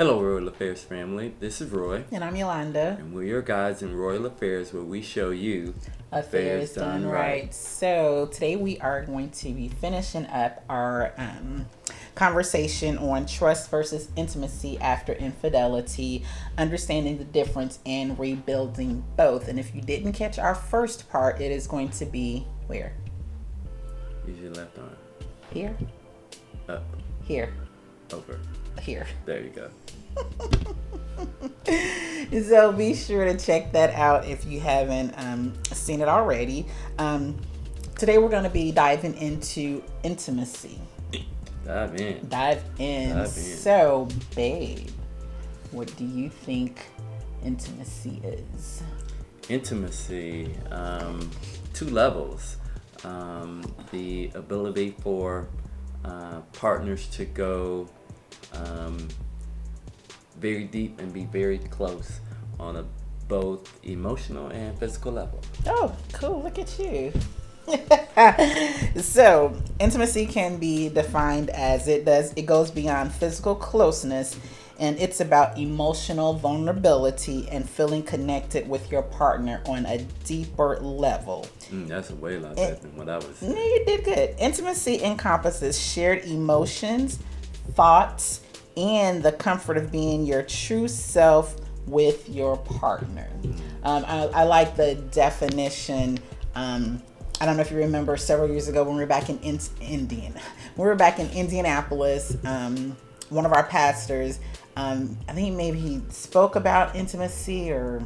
Hello, Royal Affairs family. This is Roy, And I'm Yolanda. and we're your guides in Royal Affairs, where we show you Affairs done right. So today we are going to be finishing up our conversation on trust versus intimacy after infidelity, understanding the difference and rebuilding both. And if you didn't catch our first part, it is going to be where? Use your left arm. Here? Up. Here. Over. Here. There you go. So be sure to check that out if you haven't seen it already. Today we're going to be diving into intimacy. Dive in. So, babe, what do you think intimacy is? Intimacy, two levels. The ability for partners to go very deep and be very close on a both emotional and physical level. Oh, cool. Look at you. So, intimacy can be defined as it goes beyond physical closeness, and it's about emotional vulnerability and feeling connected with your partner on a deeper level. That's a way lot better than what I was saying. No, you did good. Intimacy encompasses shared emotions, thoughts, and the comfort of being your true self with your partner. I like the definition. I don't know if you remember several years ago when we were back in Indianapolis. One of our pastors, I think maybe he spoke about intimacy or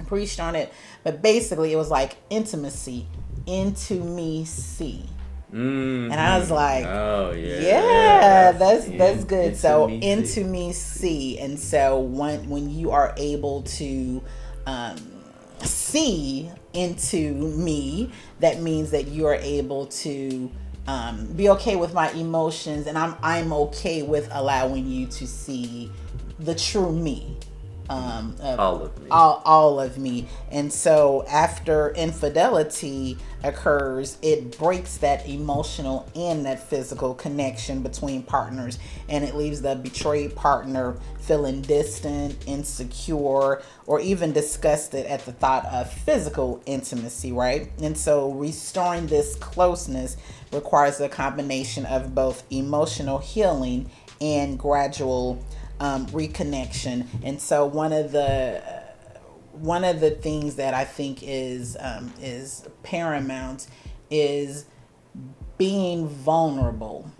preached on it, but basically it was like intimacy, into me see. Mm-hmm. And I was like, oh yeah, that's good. So into me see. And so when you are able to see into me, that means that you are able to be okay with my emotions, and I'm okay with allowing you to see the true me. All of me. And so after infidelity occurs, it breaks that emotional and that physical connection between partners, and it leaves the betrayed partner feeling distant, insecure, or even disgusted at the thought of physical intimacy, right? And so restoring this closeness requires a combination of both emotional healing and gradual reconnection. And so one of the things that I think is paramount is being vulnerable.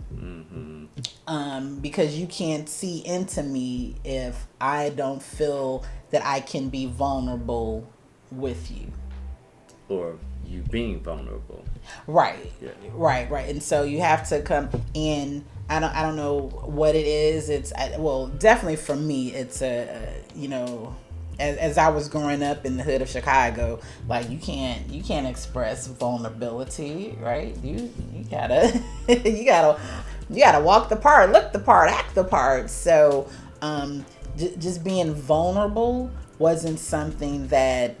Because you can't see into me if I don't feel that I can be vulnerable with you, or you being vulnerable. Right. Yeah. Right. And so you have to come in. I don't know what it is. It's definitely for me. It's as I was growing up in the hood of Chicago, like you can't express vulnerability, right? You gotta you gotta walk the part, look the part, act the part. So just being vulnerable wasn't something that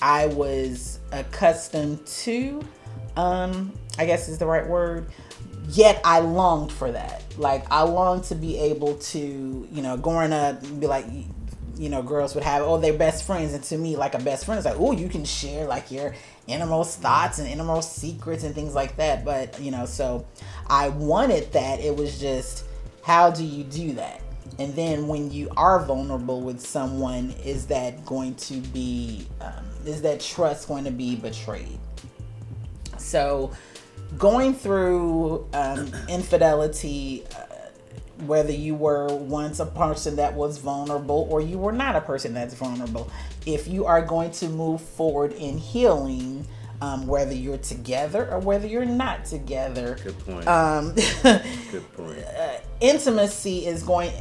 I was accustomed to. I guess is the right word. Yet I longed for that. Like I longed to be able to, growing up, be like, girls would have, they're best friends. And to me, like a best friend is like, you can share like your innermost thoughts and innermost secrets and things like that. But, so I wanted that. It was just, how do you do that? And then when you are vulnerable with someone, is that trust going to be betrayed? So going through infidelity, whether you were once a person that was vulnerable or you were not a person that's vulnerable, if you are going to move forward in healing, whether you're together or whether you're not together, good point. Good point. Intimacy is going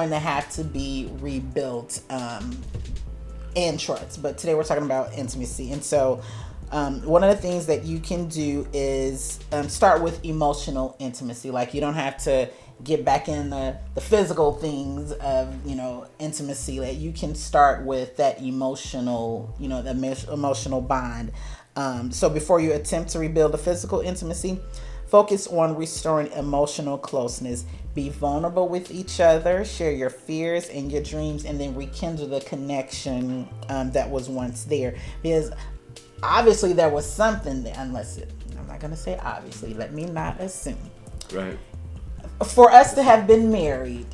to have to be rebuilt, and trust. But today we're talking about intimacy, and so one of the things that you can do is start with emotional intimacy. Like you don't have to get back in the physical things of intimacy. That you can start with that emotional, the emotional bond. So before you attempt to rebuild the physical intimacy, Focus on restoring emotional closeness. Be vulnerable with each other, share your fears and your dreams, and then rekindle the connection that was once there. Because obviously there was something there, I'm not going to say obviously, let me not assume. Right. For us to have been married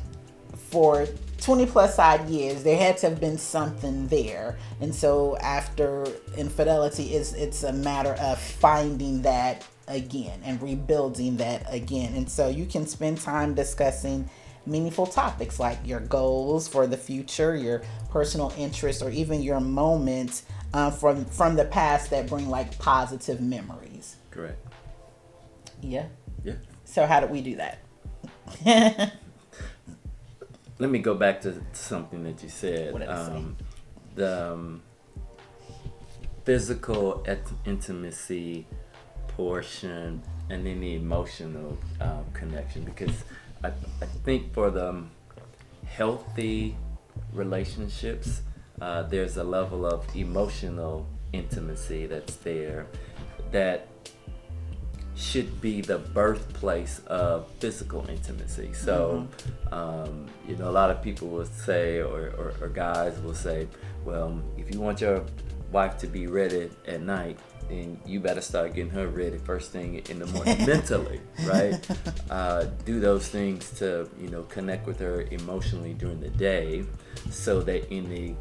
for 20 plus odd years, there had to have been something there. And so after infidelity, it's a matter of finding that again and rebuilding that again. And so you can spend time discussing meaningful topics like your goals for the future, your personal interests, or even your moments from the past that bring like positive memories. Correct. Yeah. Yeah. So how did we do that? Let me go back to something that you said. What did I say? The physical intimacy portion and then the emotional connection, because I think for the healthy relationships, there's a level of emotional intimacy that's there that should be the birthplace of physical intimacy. So, a lot of people will say, or guys will say, well, if you want your wife to be ready at night, then you better start getting her ready first thing in the morning mentally, right? Do those things to, connect with her emotionally during the day so that in the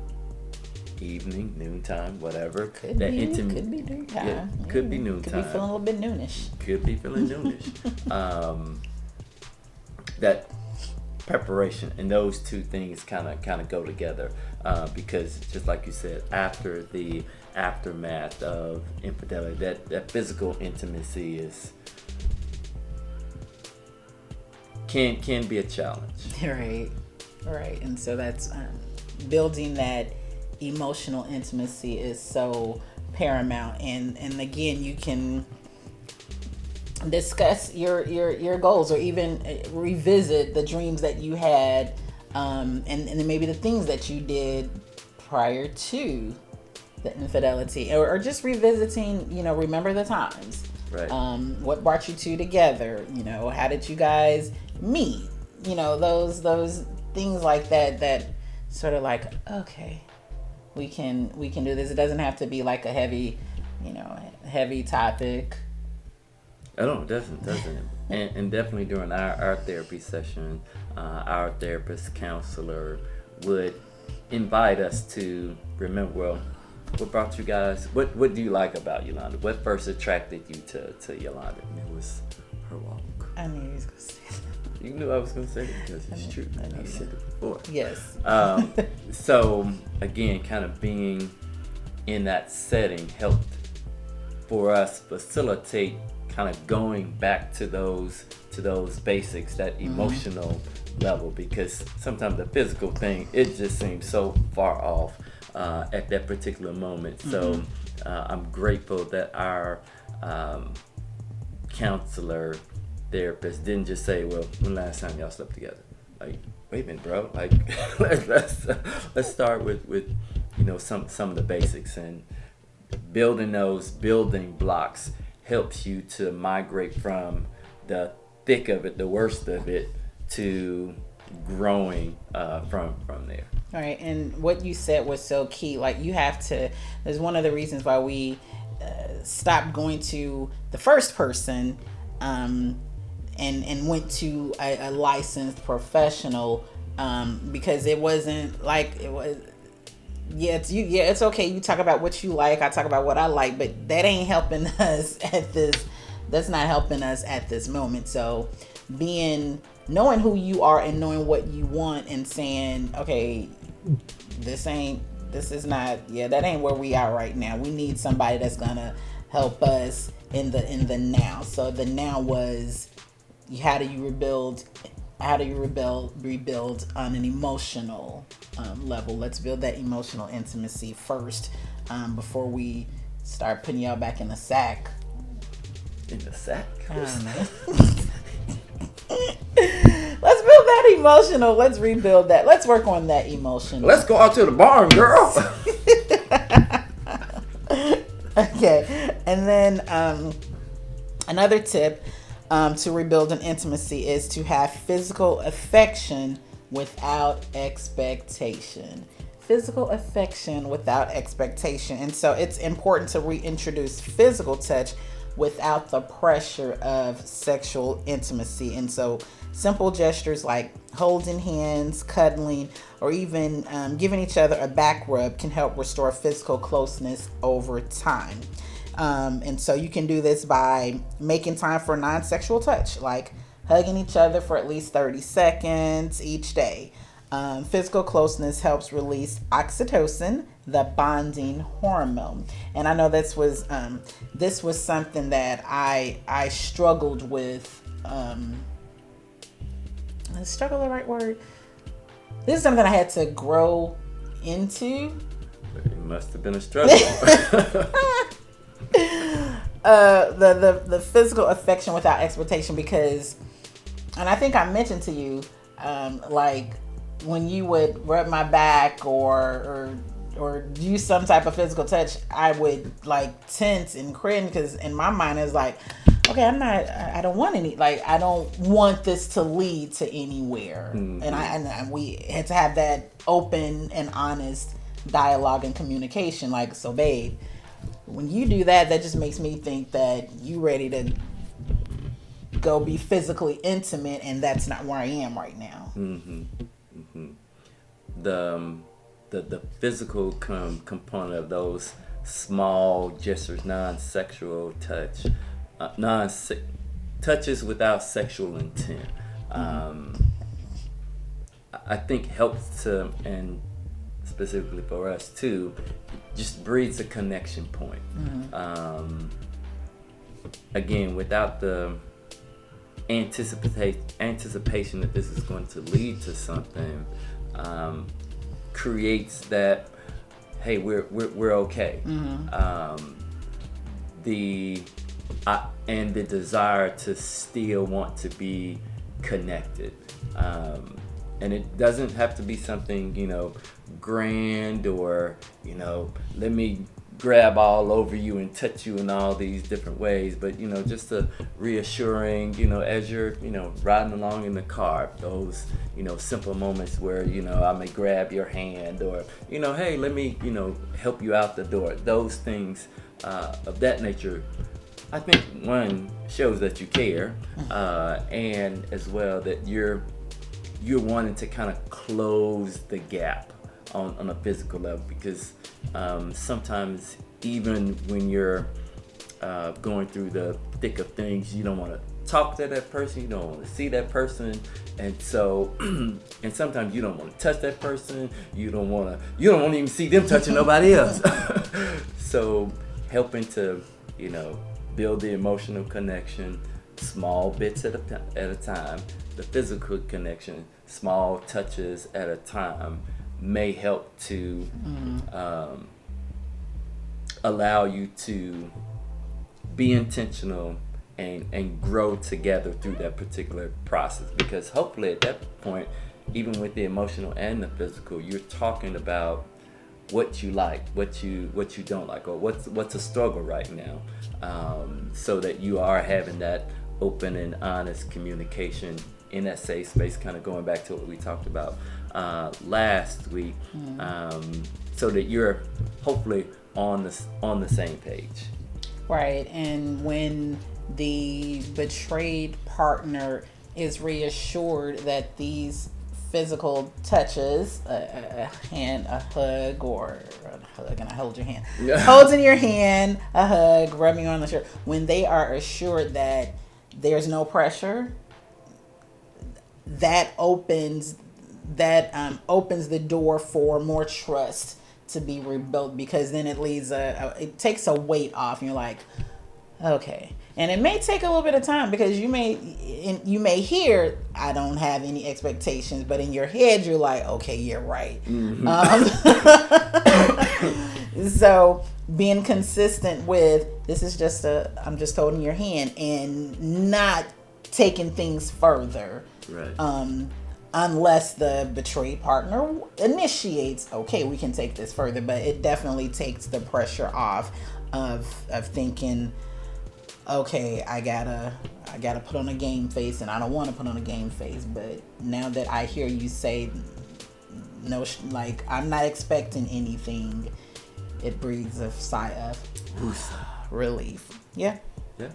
evening, noontime, whatever. Could be noontime. Yeah, could be noontime. Could be feeling a little bit noonish. Could be feeling noonish. That preparation and those two things kind of go together because just like you said, after the aftermath of infidelity, that physical intimacy can be a challenge. Right. And so that's building that emotional intimacy is so paramount. And again, you can discuss your goals or even revisit the dreams that you had and then maybe the things that you did prior to the infidelity, or just revisiting, remember the times, right? What brought you two together, how did you guys meet, those things like that sort of like, okay, we can do this. It doesn't have to be like a heavy topic. Oh, it doesn't. And definitely during our therapy session, our therapist counselor would invite us to remember, well, what brought you guys, what do you like about Yolanda? What first attracted you to Yolanda? And it was her walk. I knew you was going to say that. You knew I was going to say it because it's true. I've said it before. Yes. So, again, kind of being in that setting helped for us facilitate kind of going back to those basics, that emotional level, because sometimes the physical thing, it just seems so far off at that particular moment. So I'm grateful that our counselor therapist didn't just say, well, when last time y'all slept together? Like, wait a minute, bro. Like, let's start with some of the basics, and building those building blocks helps you to migrate from the thick of it, the worst of it, to growing from there. All right, and what you said was so key. Like, you have to, there's one of the reasons why we stopped going to the first person and went to a licensed professional because it wasn't like it was. It's okay. You talk about what you like, I talk about what I like, but that ain't helping us at this. That's not helping us at this moment. So knowing who you are and knowing what you want and saying, okay, that ain't where we are right now. We need somebody that's gonna help us in the now. So the now was, how do you rebuild on an emotional level? Let's build that emotional intimacy first before we start putting y'all back in the sack. In the sack? I don't know. Let's build that emotional. Let's rebuild that. Let's work on that emotional. Let's go out to the barn, girl. Okay. And then another tip, to rebuild an intimacy is to have physical affection without expectation. Physical affection without expectation. And so it's important to reintroduce physical touch without the pressure of sexual intimacy. And so simple gestures like holding hands, cuddling, or even giving each other a back rub can help restore physical closeness over time. And so you can do this by making time for non-sexual touch, like hugging each other for at least 30 seconds each day. Physical closeness helps release oxytocin, the bonding hormone. And I know this was something that I struggled with. Is struggle the right word? This is something I had to grow into. It must have been a struggle. The physical affection without expectation, because, and I think I mentioned to you, like when you would rub my back or use some type of physical touch, I would like tense and cringe, because in my mind it's like, okay, I don't want any, like, I don't want this to lead to anywhere. Mm-hmm. And we had to have that open and honest dialogue and communication. Like, so babe, when you do that, that just makes me think that you ready to go be physically intimate, and that's not where I am right now. Mm-hmm. Mm-hmm. The physical component of those small gestures, non-sexual touch, touches without sexual intent, I think helps to, and specifically for us too, just breeds a connection point. Mm-hmm. Again, without the anticipation that this is going to lead to something, creates that, hey, we're okay. Mm-hmm. And the desire to still want to be connected. And it doesn't have to be something, grand, or, let me grab all over you and touch you in all these different ways. But, just a reassuring, as you're, riding along in the car, those, simple moments where, I may grab your hand, or, hey, let me, help you out the door. Those things of that nature, I think, one, shows that you care, and as well that you're wanting to kind of close the gap on a physical level, because sometimes even when you're going through the thick of things, you don't want to talk to that person, you don't want to see that person, and so and sometimes you don't want to touch that person, you don't want to even see them touching nobody else. So helping to build the emotional connection, small bits at a time, the physical connection, small touches at a time, may help to allow you to be intentional and grow together through that particular process. Because hopefully at that point, even with the emotional and the physical, you're talking about what you like, what you don't like, or what's a struggle right now, so that you are having that open and honest communication in that safe space, kind of going back to what we talked about last week, so that you're hopefully on the same page. Right. And when the betrayed partner is reassured that these physical touches, a hand, a hug, or a hug and I hold your hand, holding your hand, a hug, rubbing you on the shoulder, when they are assured that there's no pressure, that opens the door for more trust to be rebuilt, because then it takes a weight off, and you're like, okay. And it may take a little bit of time, because you may hear, I don't have any expectations, but in your head you're like, okay, you're right. Mm-hmm. So being consistent with, this is just I'm just holding your hand, and not taking things further. Right. Unless the betrayed partner initiates, okay, we can take this further, but it definitely takes the pressure off of thinking, okay, I gotta put on a game face, and I don't want to put on a game face. But now that I hear you say no, like I'm not expecting anything, it breathes a sigh of relief. Yeah. Yeah.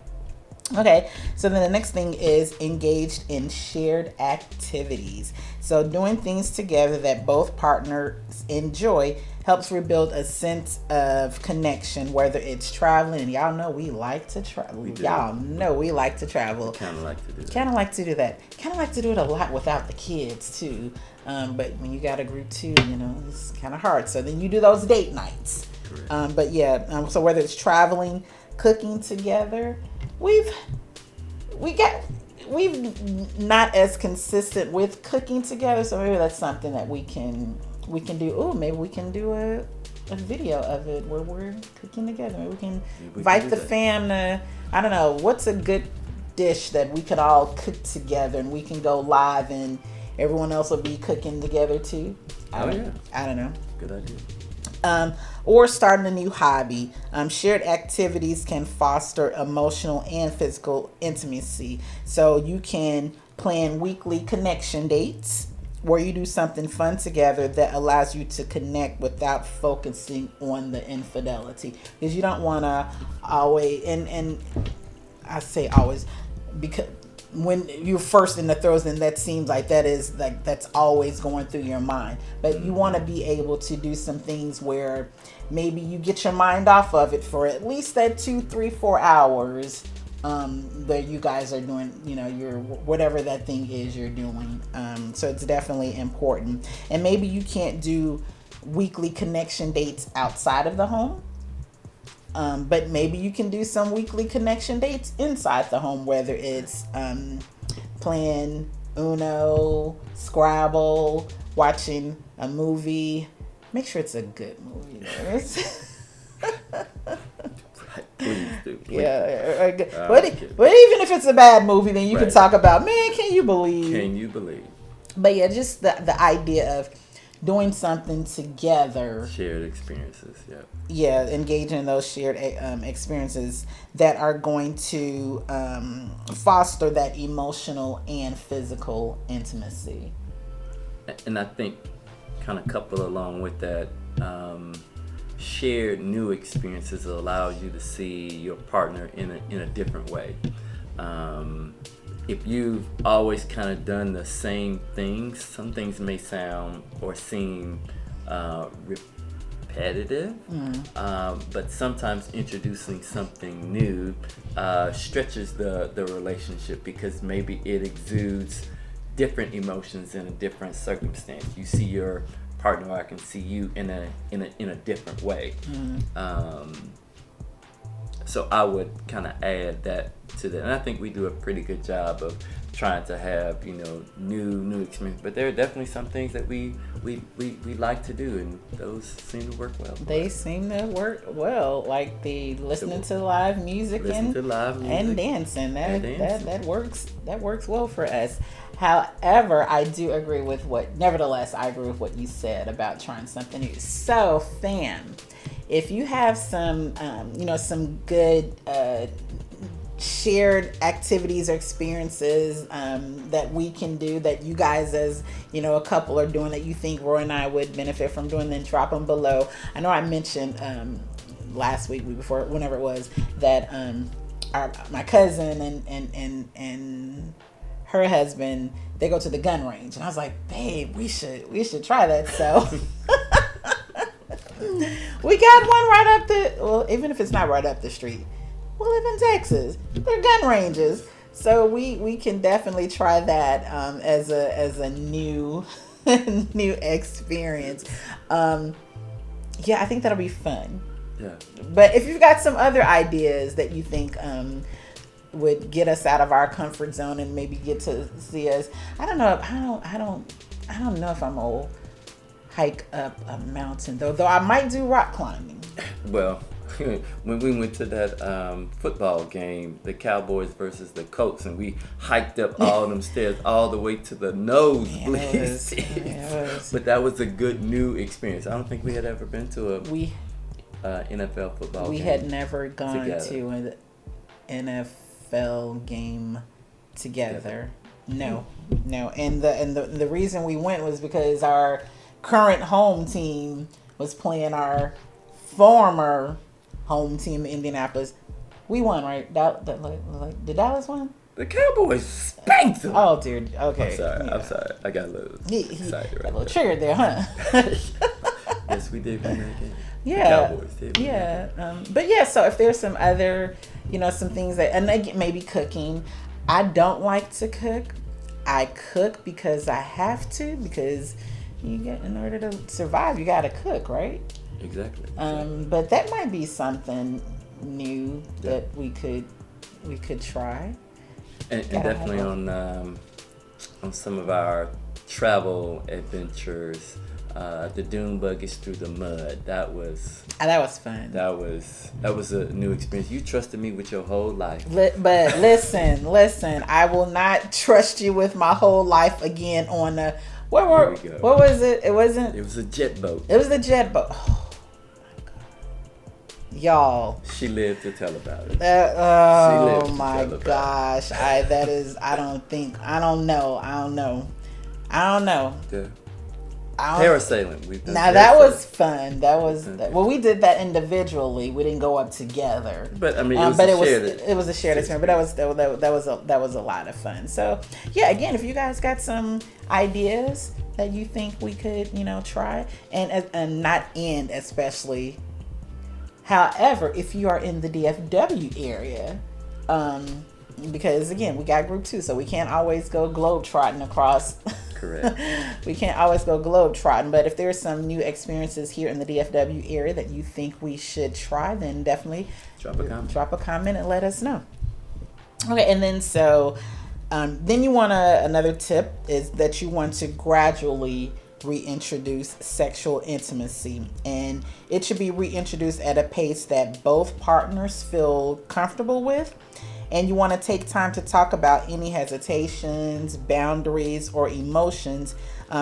Okay, so then the next thing is engaged in shared activities. So doing things together that both partners enjoy helps rebuild a sense of connection, whether it's traveling, and y'all know we like to travel. Y'all know we like to travel. Kind of like to do that. Kind of like to do that. Kind of like to do it a lot without the kids too. But when you got a group too, it's kind of hard. So then you do those date nights. Correct. But yeah, so whether it's traveling, cooking together, we've not as consistent with cooking together, so maybe that's something that we can do. Oh, maybe we can do a video of it where we're cooking together. Maybe we can invite the fam to, I don't know, what's a good dish that we could all cook together, and we can go live and everyone else will be cooking together too. I don't know. Good idea. Or starting a new hobby. Shared activities can foster emotional and physical intimacy. So you can plan weekly connection dates where you do something fun together that allows you to connect without focusing on the infidelity. Because you don't want to always, and I say always, because when you're first in the throes, then that seems like that's always going through your mind. But you want to be able to do some things where maybe you get your mind off of it for at least that 2, 3, 4 hours that you guys are doing, your whatever that thing is you're doing. So it's definitely important. And maybe you can't do weekly connection dates outside of the home. But maybe you can do some weekly connection dates inside the home, whether it's playing Uno, Scrabble, watching a movie. Make sure it's a good movie. Please do. Please. Yeah. But even if it's a bad movie, then you can talk about, man, can you believe? Can you believe? But yeah, just the idea of doing something together. Shared experiences, yeah. Yeah, engaging in those shared experiences that are going to foster that emotional and physical intimacy. And I think kind of coupled along with that, shared new experiences allow you to see your partner in a different way. If you've always kind of done the same things, some things may sound or seem repetitive, but sometimes introducing something new stretches the relationship, because maybe it exudes different emotions in a different circumstance. You see your partner, or I can see you in a different way. So I would kind of add that to that, and I think we do a pretty good job of trying to have new experience. But there are definitely some things that we like to do, and those seem to work well. They seem to work well, like the listening to live music and dancing. That works well for us. However, I do agree with nevertheless, I agree with what you said about trying something new. So, fam, if you have some good shared activities or experiences that we can do, that you guys as a couple are doing, that you think Roy and I would benefit from doing, then drop them below. I know I mentioned last week, whenever it was, that my cousin and her husband, they go to the gun range, and I was like, babe, we should try that. So we got one right up even if it's not right up the street, we live in Texas, they're gun ranges, so we can definitely try that as a new new experience. Yeah, I think that'll be fun. Yeah. But if you've got some other ideas that you think would get us out of our comfort zone and maybe get to see us, I don't know if I'm gonna hike up a mountain though I might do rock climbing. Well, when we went to that football game, the Cowboys versus the Colts, and we hiked up all them stairs all the way to the nosebleeds. But that was a good new experience. I don't think we had ever been to a NFL football game. We had never gone together. to NFL game together. No, no. And the reason we went was because our current home team was playing our former home team, Indianapolis. We won, right? Did Dallas win? The Cowboys spanked them. Oh, dear. Okay. I'm sorry. Yeah. I'm sorry. I got a little excited a little right triggered there, huh? Yes, we did win that game. Yeah. The Cowboys did win that game. But yeah, so if there's some other, some things that, and again, maybe cooking. I don't like to cook. I cook because I have to, because in order to survive, you got to cook, right? Exactly. But that might be something new that we could try. And definitely on some of our travel adventures, the dune buggies through the mud. That was fun. That was a new experience. You trusted me with your whole life. But listen. I will not trust you with my whole life again on the. What was it? It wasn't. It was a jet boat. It was a jet boat. Oh my god, y'all. She lived to tell about it. Oh my gosh. I don't know. Yeah. Parasailing. Now that was fun. Well, we did that individually. We didn't go up together. But I mean, it was a shared experience. But that was a lot of fun. So yeah, again, if you guys got some ideas that you think we could, try, and not end especially. However, if you are in the DFW area, because again, we got group 2, so we can't always go globetrotting across. Correct. We can't always go globetrotting, but if there's some new experiences here in the DFW area that you think we should try, then definitely drop a comment and let us know. Okay, and then then you want another tip is that you want to gradually reintroduce sexual intimacy, and it should be reintroduced at a pace that both partners feel comfortable with. And you want to take time to talk about any hesitations, boundaries, or emotions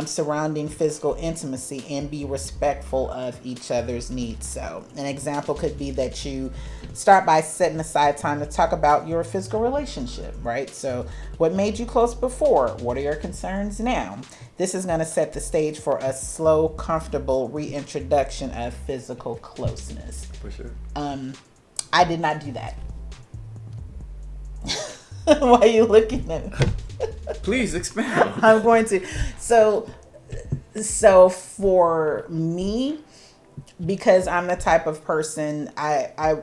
surrounding physical intimacy, and be respectful of each other's needs. So an example could be that you start by setting aside time to talk about your physical relationship, right? So what made you close before? What are your concerns now? This is going to set the stage for a slow, comfortable reintroduction of physical closeness. For sure. I did not do that. Why are you looking at me? Please expound. I'm going to. So for me, because I'm the type of person, I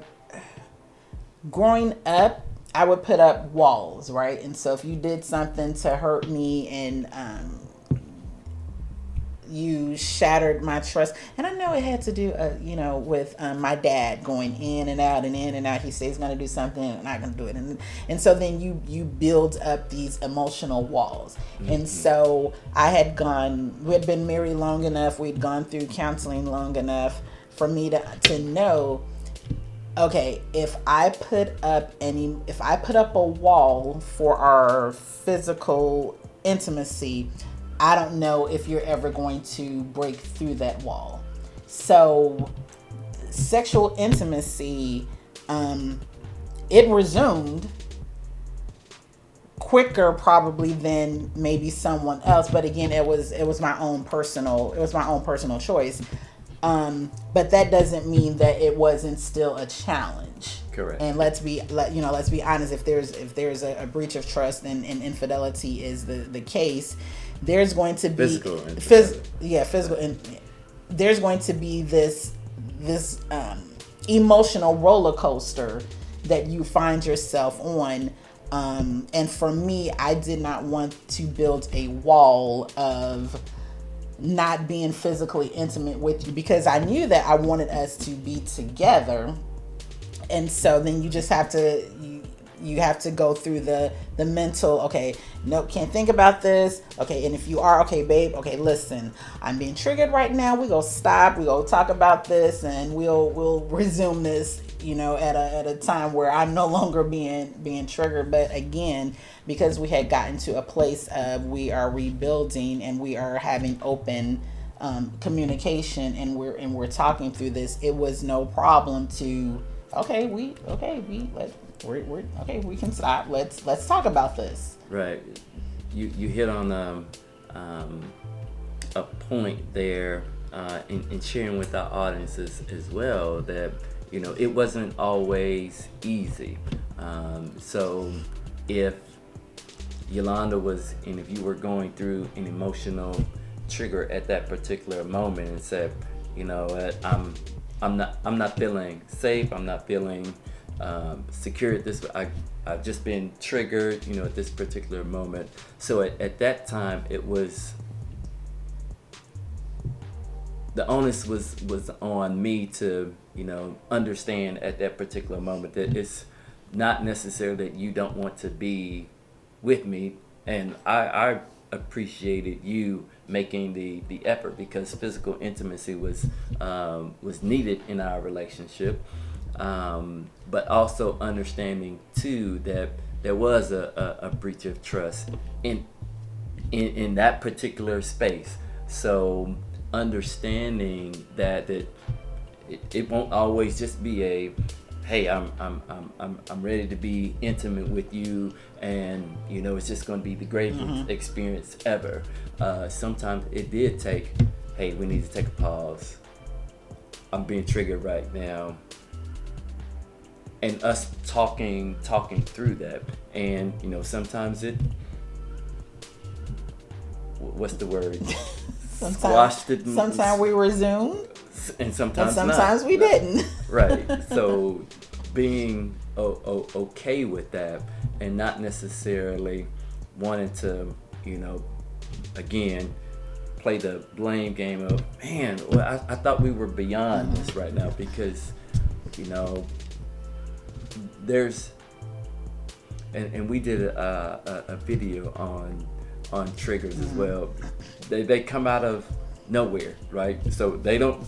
growing up, I would put up walls, right? And so if you did something to hurt me and you shattered my trust, and I know it had to do with my dad going in and out and in and out. He says he's going to do something and I'm not going to do it, and so then you build up these emotional walls. Mm-hmm. And so we had been married long enough, we'd gone through counseling long enough for me to know, okay, if I put up a wall for our physical intimacy, I don't know if you're ever going to break through that wall. So sexual intimacy, it resumed quicker probably than maybe someone else. But again, it was my own personal choice. But that doesn't mean that it wasn't still a challenge. Correct. And let's be honest. If there's a breach of trust and infidelity is the case, there's going to be physical. And there's going to be this emotional roller coaster that you find yourself on. And for me, I did not want to build a wall of not being physically intimate with you, because I knew that I wanted us to be together. And so then you just have to you have to go through the mental, okay, no, can't think about this. Okay, and if you are, okay, babe, okay, listen, I'm being triggered right now. We go stop, we go talk about this, and we'll resume this, at a time where I'm no longer being triggered. But again, because we had gotten to a place of we are rebuilding and we are having open communication, and we're talking through this, it was no problem to we're okay. We can stop. Let's talk about this. Right. You hit on a point there in sharing with our audiences as well, that it wasn't always easy. So if Yolanda was, and if you were going through an emotional trigger at that particular moment and said, what, I'm not feeling safe, I'm not feeling secure at this, I've just been triggered, at this particular moment. So at that time, it was, the onus was on me to, understand at that particular moment that it's not necessarily that you don't want to be with me. And I appreciated you making the effort, because physical intimacy was needed in our relationship. But also understanding too that there was a breach of trust in that particular space. So understanding that it won't always just be a, hey, I'm ready to be intimate with you, and it's just going to be the greatest experience ever. Sometimes it did take, hey, we need to take a pause. I'm being triggered right now, and us talking through that. And sometimes it, what's the word? Squashed it. Sometimes we resumed, and sometimes not. We didn't. Right. So being okay with that, and not necessarily wanting to, again, play the blame game of, man, well, I thought we were beyond this right now, because, there's, and we did a video on triggers as well. They come out of nowhere, right? So they don't,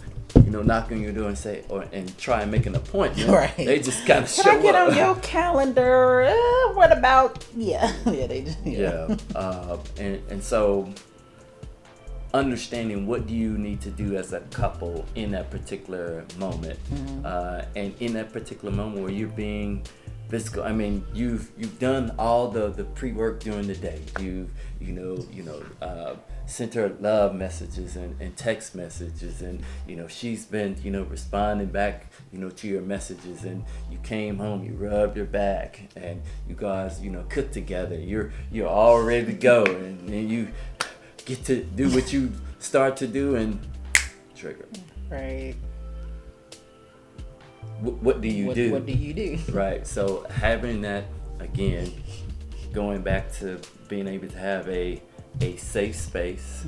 knock on your door and say, and try and make an appointment. Right. They just kind of show up. Can I get on your calendar? What about? Yeah. They just. Yeah. And so understanding what do you need to do as a couple in that particular moment, and in that particular moment where you're being physical. I mean, you've done all the pre-work during the day. You've sent her love messages and text messages, and she's been responding back to your messages, and you came home, you rubbed her back, and you guys cooked together. You're all ready to go, and then you get to do what you start to do, and trigger. Right. What do you do? What do you do? Right. So having that, again, going back to being able to have a safe space,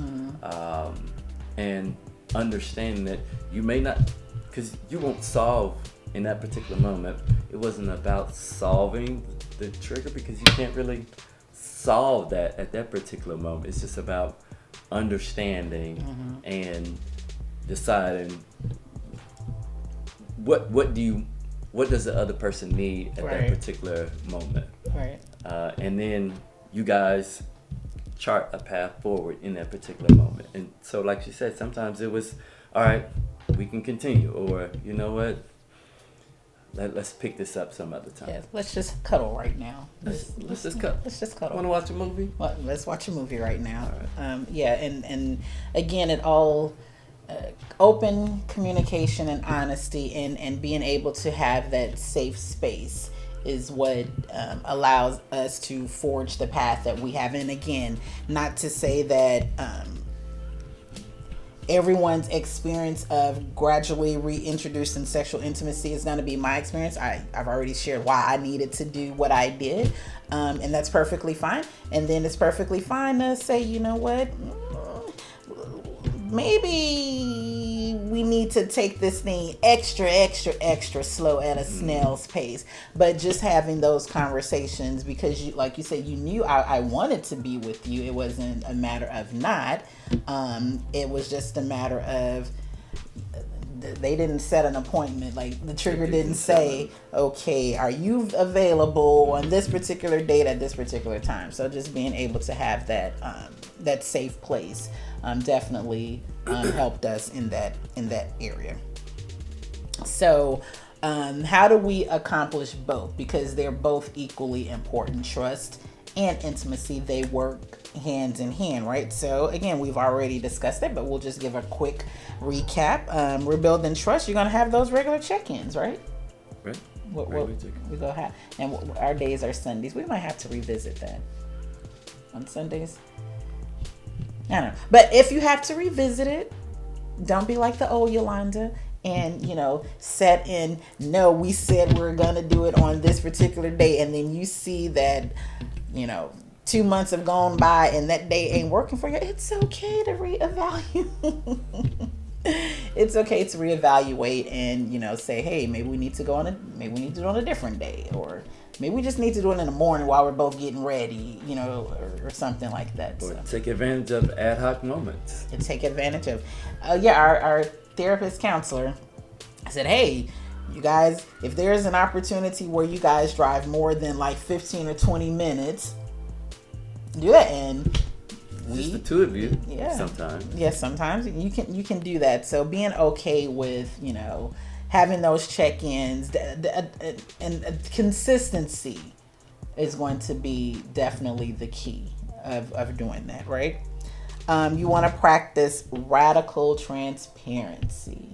and understanding that you may not, because you won't solve in that particular moment. It wasn't about solving the trigger, because you can't really solve that at that particular moment. It's just about understanding and deciding what does the other person need at that particular moment, right? And then you guys chart a path forward in that particular moment. And so, like she said, sometimes it was, all right, we can continue, or you know what, let's pick this up some other time. Yeah, let's just cuddle right now. Let's just cuddle. Let's just cuddle. Want to watch a movie? Well, let's watch a movie right now. All right. Yeah, and again, it all open communication and honesty, and being able to have that safe space is what allows us to forge the path that we have. And again, not to say that everyone's experience of gradually reintroducing sexual intimacy is going to be my experience. I've already shared why I needed to do what I did, and that's perfectly fine. And then it's perfectly fine to say, you know what, maybe we need to take this thing extra slow at a snail's pace. But just having those conversations, because you, like you said, you knew I wanted to be with you. It wasn't a matter of not. It was just a matter of they didn't set an appointment. Like the trigger didn't say, okay, are you available on this particular date at this particular time? So just being able to have that safe place definitely helped us in that area. So How do we accomplish both? Because they're both equally important. Trust and intimacy, they work hand in hand, right? So again, we've already discussed it, but we'll just give a quick recap. Rebuilding trust, you're going to have those regular check-ins, right? Right. What we go have, and our days are Sundays. We might have to revisit that on Sundays. I don't know, but if you have to revisit it, don't be like the old Yolanda and set in. No, we said we're gonna do it on this particular day, and then you see that 2 months have gone by and that day ain't working for you. It's okay to reevaluate. It's okay to reevaluate and say, hey, maybe we need to do it on a different day, or maybe we just need to do it in the morning while we're both getting ready, or something like that. Or take advantage of ad hoc moments. And take advantage of, our therapist counselor said, hey, you guys, if there's an opportunity where you guys drive more than like 15 or 20 minutes, do that. And just the two of you. Yeah. Sometimes. Yes, sometimes you can do that. So being okay with having those check-ins and consistency is going to be definitely the key of doing that, right? You want to practice radical transparency.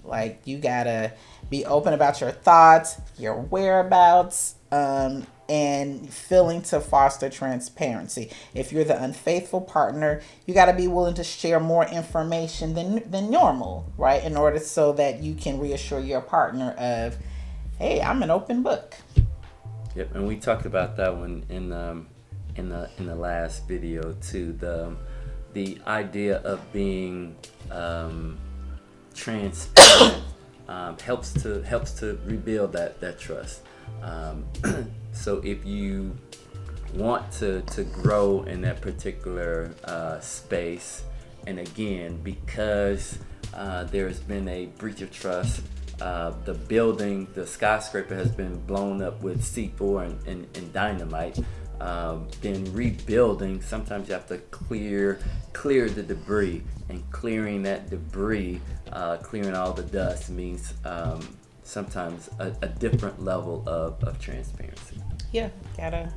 Like, you gotta be open about your thoughts, your whereabouts, and feeling to foster transparency. If you're the unfaithful partner, you got to be willing to share more information than normal, right? In order so that you can reassure your partner of, hey, I'm an open book. Yep, and we talked about that one in the last video too. The idea of being transparent helps to rebuild that trust. So if you want to grow in that particular space, and again, because there's been a breach of trust, the skyscraper has been blown up with C4 and dynamite, then rebuilding, sometimes you have to clear the debris, and clearing that debris, clearing all the dust means sometimes a different level of transparency. Yeah, gotta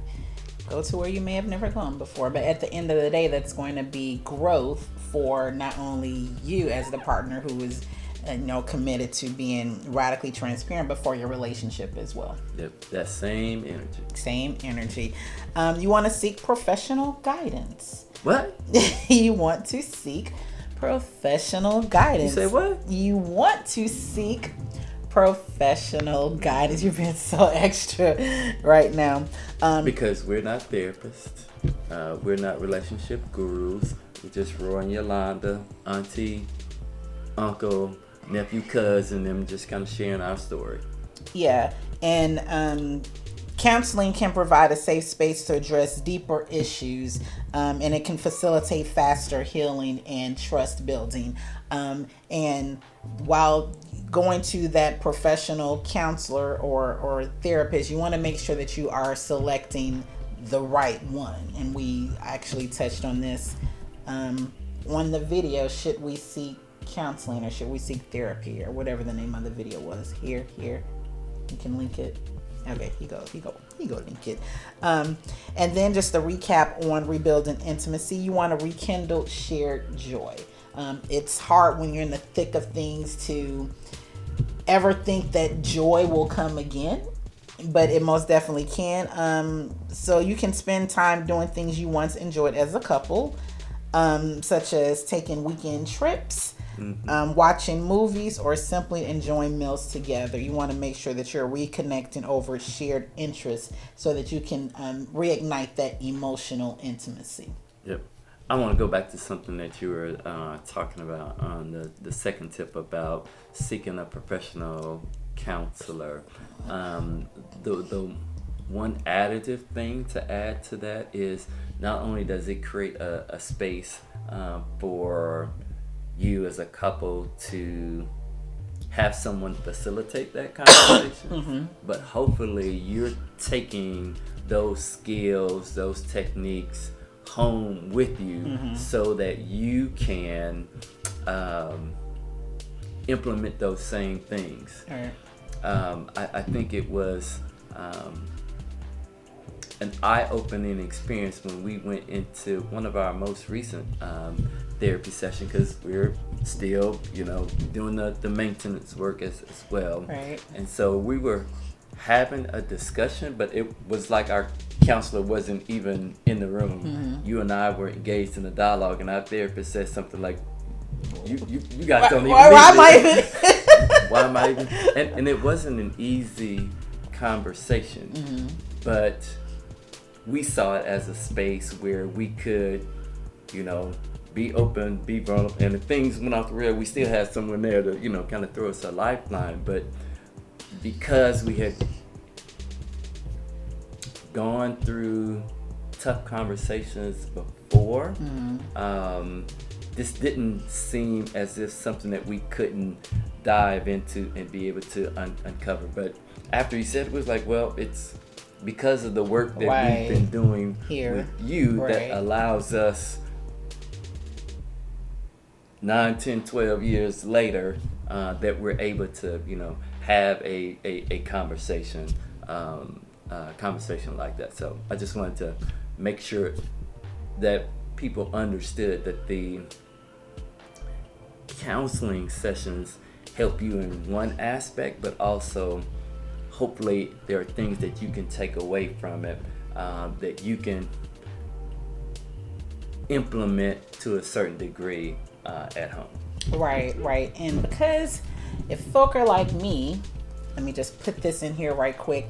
go to where you may have never gone before. But at the end of the day, that's going to be growth for not only you as the partner who is committed to being radically transparent, but for your relationship as well. Yep, that same energy. You want to seek professional guidance. What? You want to seek professional guidance. You say what? You want to seek professional guidance. You're being so extra right now. Because we're not therapists. We're not relationship gurus. We're just Roy and Yolanda, auntie, uncle, nephew, cousin, them just kind of sharing our story. Yeah. And counseling can provide a safe space to address deeper issues, and it can facilitate faster healing and trust building. And while going to that professional counselor or therapist, you want to make sure that you are selecting the right one. And we actually touched on this on the video, should we seek counseling or should we seek therapy, or whatever the name of the video was. Here, you can link it. Okay, he go link it. And then just a recap on rebuilding intimacy. You want to rekindle shared joy. It's hard when you're in the thick of things to ever think that joy will come again, but it most definitely can. So you can spend time doing things you once enjoyed as a couple, such as taking weekend trips, watching movies, or simply enjoying meals together. You want to make sure that you're reconnecting over shared interests so that you can reignite that emotional intimacy. Yep. I want to go back to something that you were talking about on the second tip about seeking a professional counselor. The one additive thing to add to that is not only does it create a space for you as a couple to have someone facilitate that conversation, but hopefully you're taking those skills, those techniques home with you so that you can implement those same things. All right. I think it was an eye-opening experience when we went into one of our most recent therapy session, because we're still, doing the maintenance work as well. Right. And so we were having a discussion, but it was like our counselor wasn't even in the room. Mm-hmm. You and I were engaged in a dialogue, and our therapist said something like, "You guys don't even why am I need even? this." Why am I even? And it wasn't an easy conversation, Mm-hmm. but we saw it as a space where we could, be open, be vulnerable, and if things went off the rail, we still had someone there to, kind of throw us a lifeline. But because we had gone through tough conversations before, this didn't seem as if something that we couldn't dive into and be able to uncover. But after he said it, was like, well, it's because of the work that Right. we've been doing Here. with you Right. that allows us 9, 10, 12 years later that we're able to, have a conversation like that. So I just wanted to make sure that people understood that the counseling sessions help you in one aspect, but also hopefully there are things that you can take away from it that you can implement to a certain degree at home. Right. And because if folk are like me, let me just put this in here right quick.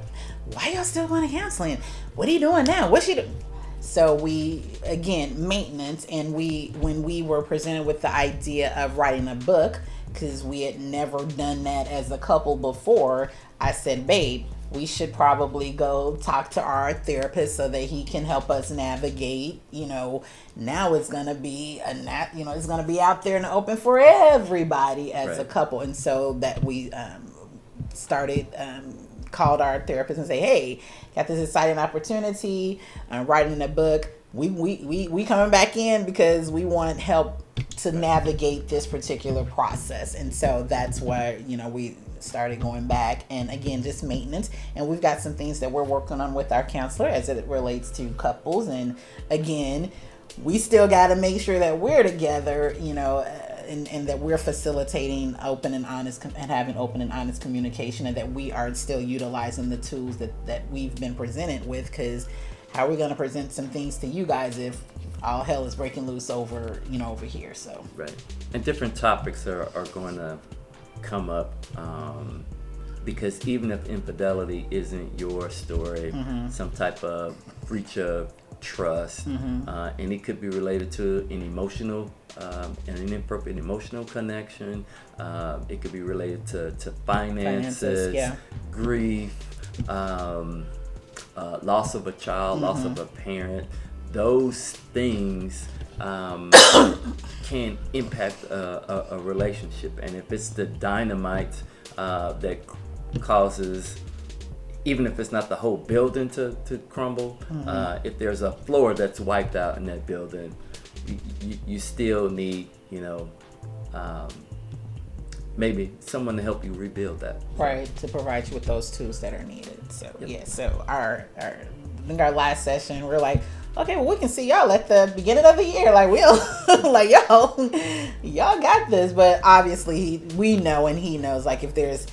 Why y'all still going to counseling? What are you doing now? What's she doing? So we, again, maintenance, and when we were presented with the idea of writing a book, because we had never done that as a couple before, I said, babe, we should probably go talk to our therapist so that he can help us navigate. Now it's gonna be it's gonna be out there in the open for everybody as a Right. couple, and so that we started. Called our therapist and say, hey, got this exciting opportunity, writing a book. We coming back in because we want help to navigate this particular process. And so that's why, we started going back, and again, just maintenance. And we've got some things that we're working on with our counselor as it relates to couples. And again, we still got to make sure that we're together, and that we're facilitating open and honest and having open and honest communication, and that we are still utilizing the tools that we've been presented with, because how are we going to present some things to you guys if all hell is breaking loose over here? So Right. And different topics are going to come up because even if infidelity isn't your story, some type of breach of trust, and it could be related to an emotional and an inappropriate emotional connection. It could be related to finances, yeah. grief, loss of a child, loss of a parent. Those things can impact a relationship, and if it's the dynamite that causes, even if it's not the whole building to crumble, if there's a floor that's wiped out in that building, you still need, maybe someone to help you rebuild that. right, to provide you with those tools that are needed. So Yep. yeah, so I think our last session, we're like, okay, well, we can see y'all at the beginning of the year. Like, we'll like, y'all got this. But obviously we know, and he knows, like, if there's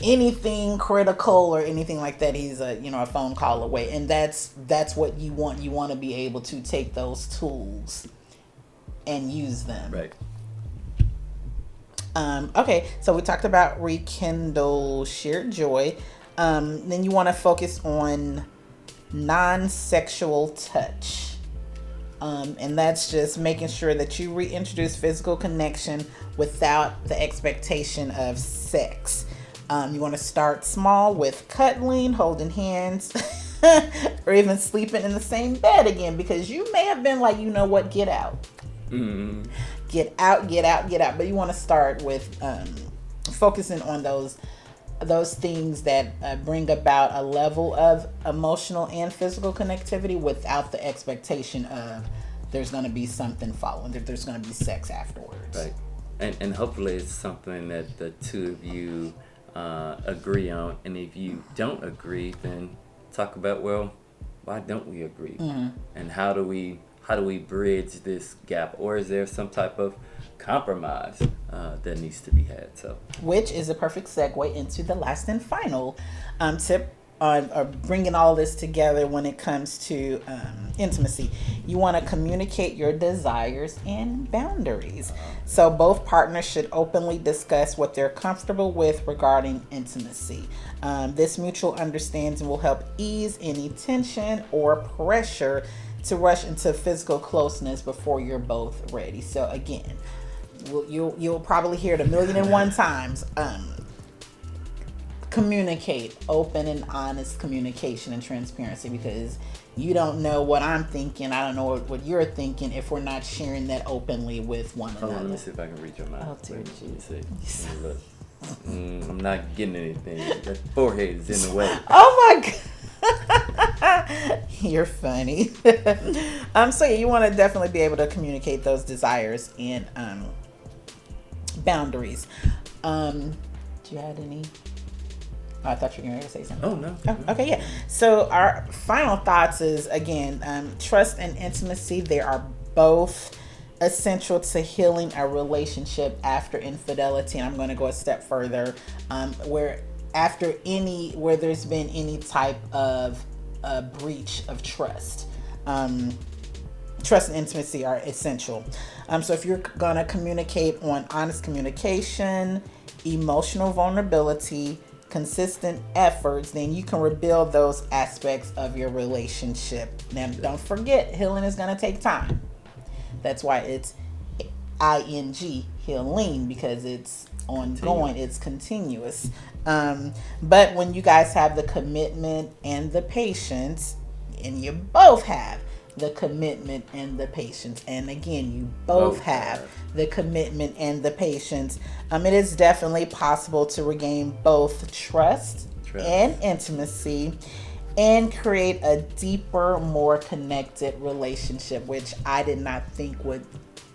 anything critical or anything like that, he's a phone call away. And that's what you want. You want to be able to take those tools and use them. Right. Okay, so we talked about rekindle shared joy. Then you want to focus on non-sexual touch. And that's just making sure that you reintroduce physical connection without the expectation of sex. You want to start small with cuddling, holding hands, or even sleeping in the same bed again, because you may have been like, what, get out. Mm-hmm. Get out. But you want to start with focusing on those things that bring about a level of emotional and physical connectivity without the expectation of there's going to be something following, that there's going to be sex afterwards. Right. And hopefully it's something that the two of you agree on, and if you don't agree, then talk about, well, why don't we agree, and how do we bridge this gap, or is there some type of compromise that needs to be had? So, which is a perfect segue into the last and final tip on bringing all this together when it comes to intimacy. You want to communicate your desires and boundaries. So both partners should openly discuss what they're comfortable with regarding intimacy. This mutual understanding will help ease any tension or pressure to rush into physical closeness before you're both ready. So again, you'll probably hear it 1,000,001 times. Communicate, open and honest communication and transparency, because you don't know what I'm thinking, I don't know what you're thinking if we're not sharing that openly with one another. Hold on, let me see if I can read your mind. Oh, dear Let me see. Let me look. I'm not getting anything. That forehead is in the way. Oh my god. You're funny. So yeah, you want to definitely be able to communicate those desires and boundaries. Do you have any? I thought you were going to say something. Oh, no. Oh, okay, yeah. So our final thoughts is, again, trust and intimacy. They are both essential to healing a relationship after infidelity. And I'm going to go a step further, where there's been any type of breach of trust. Trust and intimacy are essential. So if you're going to communicate on honest communication, emotional vulnerability, consistent efforts, then you can rebuild those aspects of your relationship. Now, don't forget, healing is going to take time. That's why it's ing, healing, because it's ongoing, it's continuous. But when you guys have the commitment and the patience, and you both have the commitment and the patience, and again, you both have the commitment and the patience, it is definitely possible to regain both trust and intimacy and create a deeper, more connected relationship, which I did not think would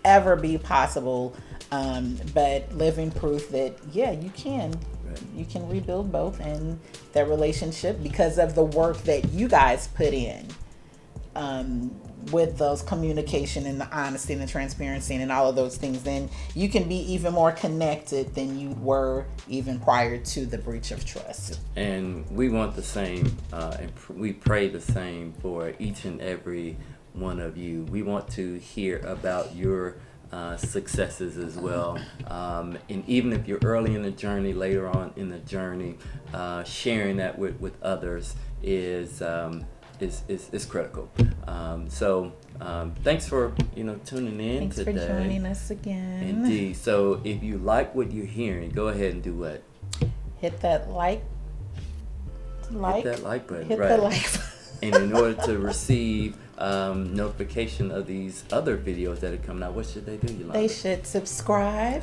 ever be possible, but living proof that you can. You can rebuild both and that relationship because of the work that you guys put in. With those communication and the honesty and the transparency and all of those things, then you can be even more connected than you were even prior to the breach of trust. And we want the same, and we pray the same for each and every one of you. We want to hear about your successes as well, and even if you're early in the journey, later on in the journey, sharing that with others is critical. So thanks for tuning in Thanks today. for joining us again. Indeed. So if you like what you're hearing, go ahead and do what? Hit that like. Hit that like button. Hit right. the like button. And in order to receive notification of these other videos that are coming out, what should they do, Yolanda? They should subscribe.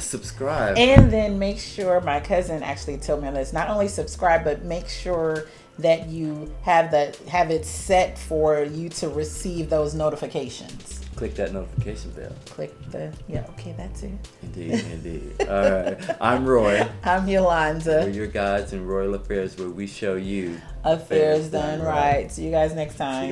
And then make sure, my cousin actually told me on this, not only subscribe, but make sure that you have it set for you to receive those notifications. Click that notification bell. Okay, that's it. Indeed. All right. I'm Roy. I'm Yolanda. We're your guides in Royal Affairs, where we show you Affairs done right. See you guys next time.